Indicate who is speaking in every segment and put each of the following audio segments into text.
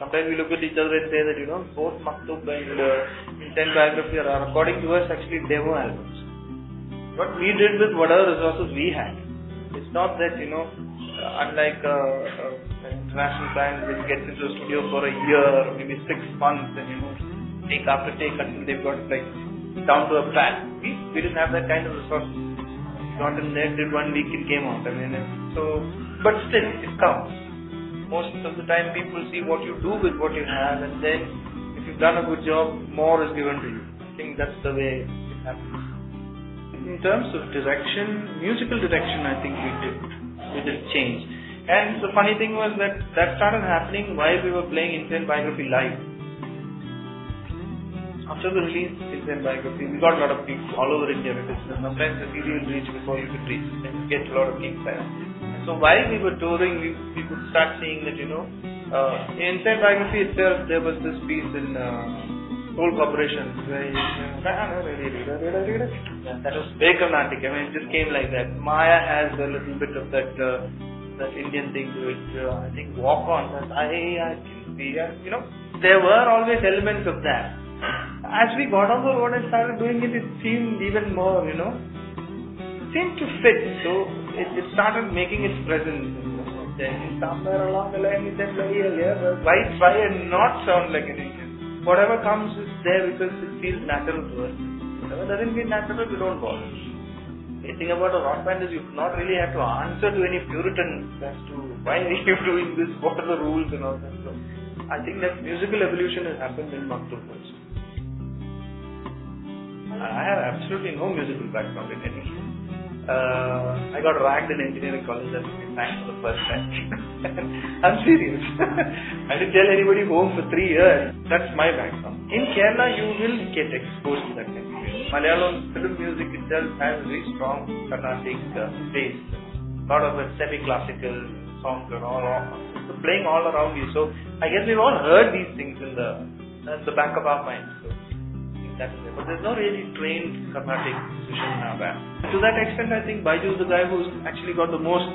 Speaker 1: sometimes we look at each other and say that, both Maktub and INSANE Biography are, according to us, actually demo albums. What we did with whatever resources we had. It's not that, unlike international band which gets into a studio for a year, maybe 6 months, and take after take until they've got like down to a track. We didn't have that kind of resources. Not in there, did 1 week, it came out. But still, it counts. Most of the time, people see what you do with what you have, and then if you've done a good job, more is given to you. I think that's the way it happens. In terms of direction, musical direction, I think we did change. And the funny thing was that started happening while we were playing INSANE Biography live. After the release of INSANE Biography, we got a lot of gigs all over India, because sometimes the CD will reach before you could reach, and you get a lot of gigs there. So while we were touring, we could start seeing that, in INSANE Biography itself, there was this piece in Soul Corporation, where that was very Carnatic. It just came like that. Maya has a little bit of that Indian thing to it. I think Walk On, I can see, there were always elements of that. As we got on the road and started doing it, it seemed even more, seemed to fit. So it started making its presence. Then somewhere along the line, we said, why try and not sound like an Indian? Whatever comes is there because it feels natural to us. Whatever doesn't feel natural, we don't bother. The thing about a rock band is you do not really have to answer to any Puritans as to why are you doing this, what are the rules and all that. So I think that musical evolution has happened in Maktub also. I have absolutely no musical background in any. I got ranked in engineering college as we sang for the first time. I'm serious. I didn't tell anybody home for 3 years. That's my background. In Kerala, you will get exposed to that kind of music. Malayalam film music itself has a very strong Carnatic base. A lot of semi-classical songs are all playing all around you. So I guess we've all heard these things in the back of our minds. So that is it. But there's no really trained Carnatic musician in our band. To that extent, I think Baiju is the guy who's actually got the most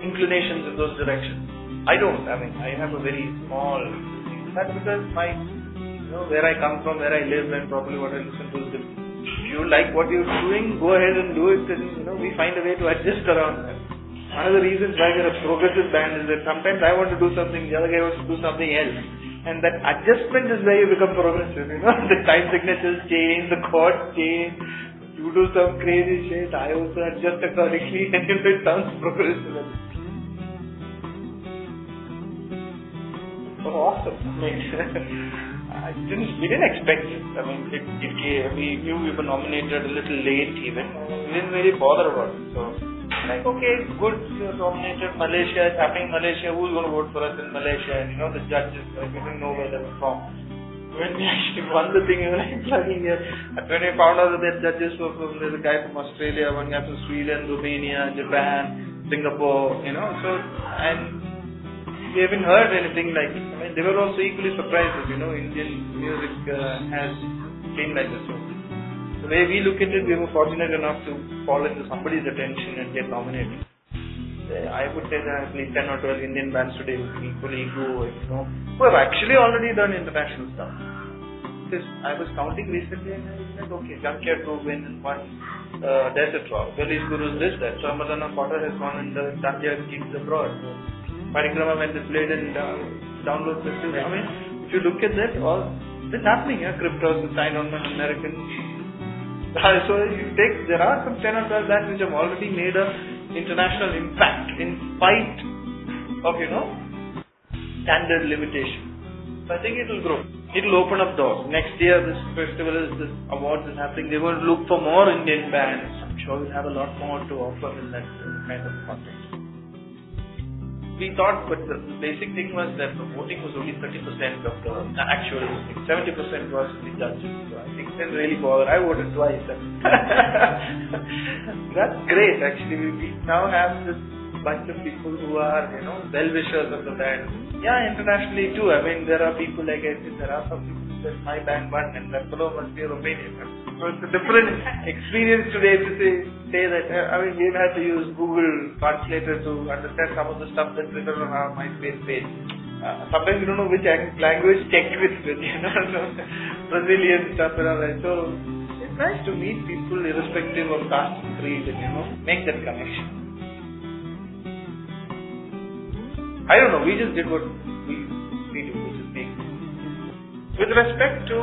Speaker 1: inclinations in those directions. I don't. I have a very small thing. That's because where I come from, where I live, and probably what I listen to is different. If you like what you're doing, go ahead and do it, and we find a way to adjust around that. One of the reasons why we're a progressive band is that sometimes I want to do something, the other guy wants to do something else. And that adjustment is where you become progressive, The time signatures change, the chords change, you do some crazy shit, I also adjust accordingly, and it sounds progressive. So awesome. We didn't expect it. We knew we were nominated a little late even. We didn't really bother about it. So, okay, good, you're nominated. Malaysia is happening in Malaysia. Who's going to vote for us in Malaysia? And the judges, we didn't know where they were from. When we actually won the thing, we were like plugging here. And when we found out that the judges were there's a guy from Australia, one guy from Sweden, Romania, Japan, Singapore, and we haven't heard anything like it. They were also equally surprised that, Indian music has been like this. The way we look at it, we were fortunate enough to fall into somebody's attention and get nominated. I would say there are at least 10 or 12 Indian bands today who equally go, who have actually already done international stuff. Because I was counting recently and I said, okay, Junkyard 2 win and won Desert Rock. Police Guru's this, that. Ramadana Potter has won and Junkyard Gigs Abroad. Parikrama went and played in Download Festival. If you look at that, all it's happening. Cryptos is signed on an American. So there are some 10 or 12 bands which have already made a international impact in spite of, standard limitation. So I think it will grow. It will open up doors. Next year, this awards is happening. They're going to look for more Indian bands. I'm sure we'll have a lot more to offer in that kind of context. We thought, but the basic thing was that the voting was only 30% of the actual voting. 70% was the judges. So I think they didn't really bother. I voted twice. That's great, actually. We now have this bunch of people who are, well-wishers of the band. Yeah, internationally too. There are people like I said, there are some people who said my band won and that fellow must be a Romanian. So it's a different experience today to say that. We've had to use Google Translator to understand some of the stuff that's written on our MySpace page. Sometimes you don't know which language check with, Brazilian stuff and all that. So it's nice to meet people irrespective of caste and creed and make that connection. I don't know, we just did what we do, which is make. With respect to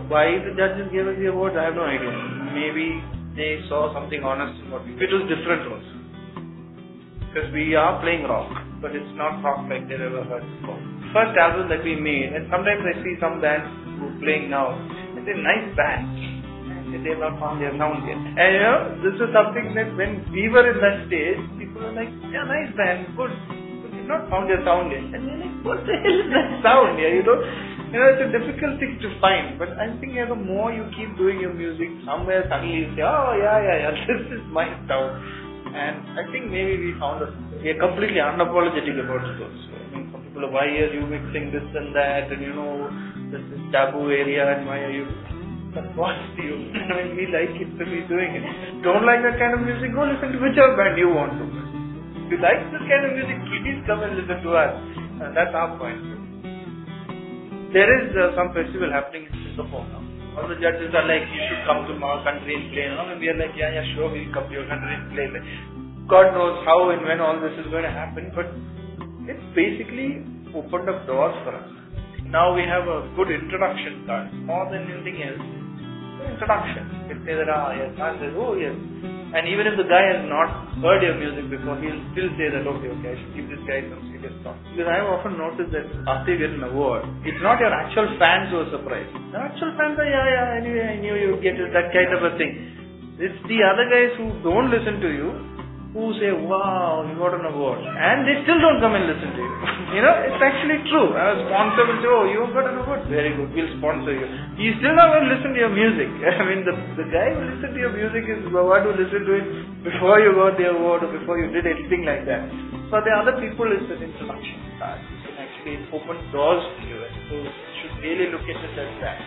Speaker 1: why the judges gave us the awards, I have no idea. Maybe they saw something honest in what we did. It was different also. Because we are playing rock, but it's not rock like they've ever heard before. First album that we made, and sometimes I see some bands who are playing now, and they're nice bands, and they've not found their sound yet. And this is something that when we were in that stage, people were like, yeah, nice band, good, but you've not found your sound yet. And we're like, what the hell is that sound? Yeah, it's a difficult thing to find, but I think the more you keep doing your music, somewhere suddenly you say, oh yeah, this is my sound. And I think maybe we found we are completely unapologetic about it also. I mean, some people are, why are you mixing this and that, and this is taboo area, and why are you? But what's you? I mean, we like it, so we're doing it. Don't like that kind of music? Go listen to whichever band you want to. If you like this kind of music, please come and listen to us. That's our point. There is some festival happening in Singapore now. All the judges are like, you should come to our country and play. And we are like, yeah, sure, we'll come to your country and play. God knows how and when all this is going to happen, but it's basically opened up doors for us. Now we have a good introduction card. More than anything else, introduction. You say that, yes, man says, oh yes. And even if the guy has not heard your music before, he'll still say that, okay, I should give this guy some serious thought. Because I have often noticed that after you get an award, it's not your actual fans who are surprised. The actual fans are, anyway, I knew you get it, that kind of a thing. It's the other guys who don't listen to you, who say, wow, you got an award. And they still don't come and listen to you. It's actually true. A sponsor will say, oh, you got an award. Very good, we'll sponsor you. He's still not going to listen to your music. I mean, the guy who listens to your music is the one who listened to it before you got the award or before you did anything like that. For the other people, it's an introduction card. It can actually open doors to you. So you should really look at it as that.